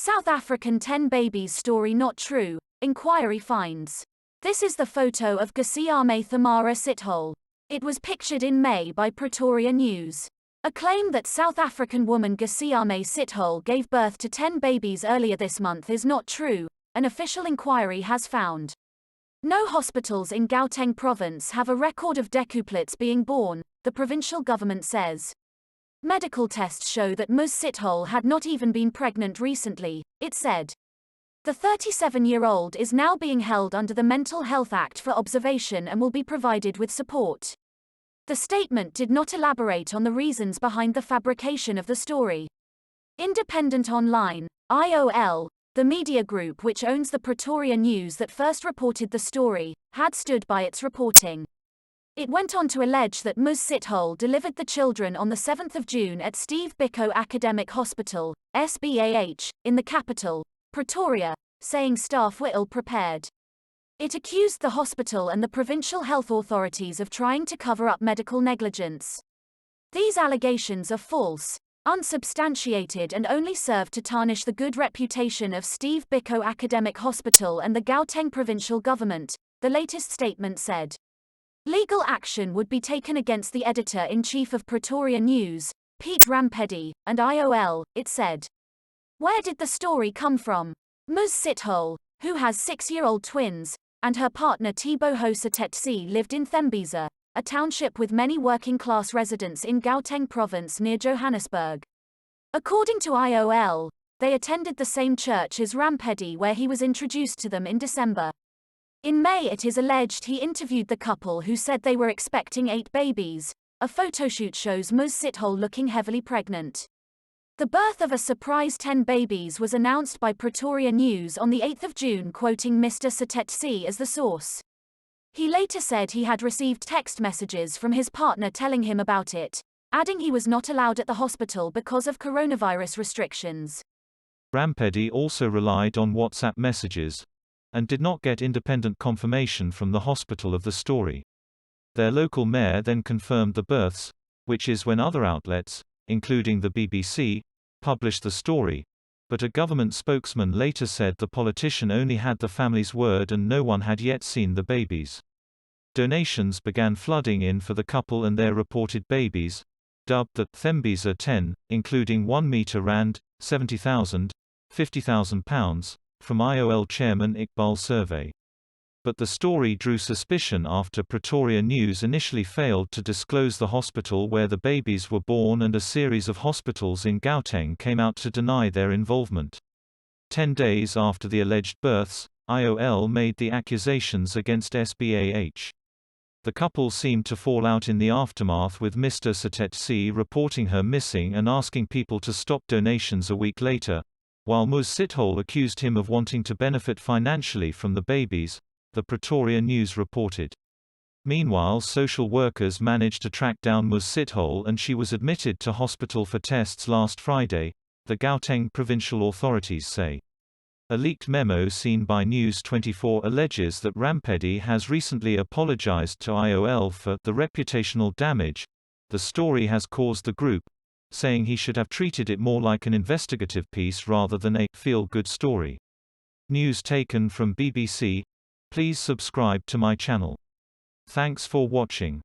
South African 10 babies story not true, inquiry finds. This is the photo of Gesiame Thamara Sithole. It was pictured in May by Pretoria News. A claim that South African woman Gesiame Sithole gave birth to 10 babies earlier this month is not true, an official inquiry has found. No hospitals in Gauteng province have a record of decuplets being born, the provincial government says. Medical tests show that Ms. Sithole had not even been pregnant recently, it said. The 37-year-old is now being held under the Mental Health Act for observation and will be provided with support. The statement did not elaborate on the reasons behind the fabrication of the story. Independent Online, IOL, the media group which owns the Pretoria News that first reported the story, had stood by its reporting. It went on to allege that Ms. Sithole delivered the children on the 7th of June at Steve Biko Academic Hospital, SBAH, in the capital, Pretoria, saying staff were ill-prepared. It accused the hospital and the provincial health authorities of trying to cover up medical negligence. These allegations are false, unsubstantiated and only serve to tarnish the good reputation of Steve Biko Academic Hospital and the Gauteng provincial government, the latest statement said. Legal action would be taken against the editor-in-chief of Pretoria News, Pete Rampedi, and IOL, it said. Where did the story come from? Ms. Sithole, who has 6-year-old twins, and her partner Teboho Setetse lived in Thembisa, a township with many working-class residents in Gauteng province near Johannesburg. According to IOL, they attended the same church as Rampedi where he was introduced to them in December. In May it is alleged he interviewed the couple who said they were expecting 8 babies. A photoshoot shows Ms. Sithole looking heavily pregnant. The birth of a surprise 10 babies was announced by Pretoria News on the 8th of June, quoting Mr. Setetse as the source. He later said he had received text messages from his partner telling him about it, adding he was not allowed at the hospital because of coronavirus restrictions. Rampedi also relied on WhatsApp messages and did not get independent confirmation from the hospital of the story. Their local mayor then confirmed the births, which is when other outlets, including the BBC, published the story, but a government spokesman later said the politician only had the family's word and no one had yet seen the babies. Donations began flooding in for the couple and their reported babies, dubbed the Thembisa 10, including R1 70,000, £50,000, from IOL chairman Iqbal Survey. But the story drew suspicion after Pretoria News initially failed to disclose the hospital where the babies were born and a series of hospitals in Gauteng came out to deny their involvement. 10 days after the alleged births, IOL made the accusations against SBAH. The couple seemed to fall out in the aftermath, with Mr. Setetse reporting her missing and asking people to stop donations a week later, while Ms. Sithole accused him of wanting to benefit financially from the babies, the Pretoria News reported. Meanwhile, social workers managed to track down Ms. Sithole and she was admitted to hospital for tests last Friday, the Gauteng provincial authorities say. A leaked memo seen by News 24 alleges that Rampedi has recently apologized to IOL for the reputational damage the story has caused the group, saying he should have treated it more like an investigative piece rather than a feel-good story. News taken from BBC. Please subscribe to my channel. Thanks for watching.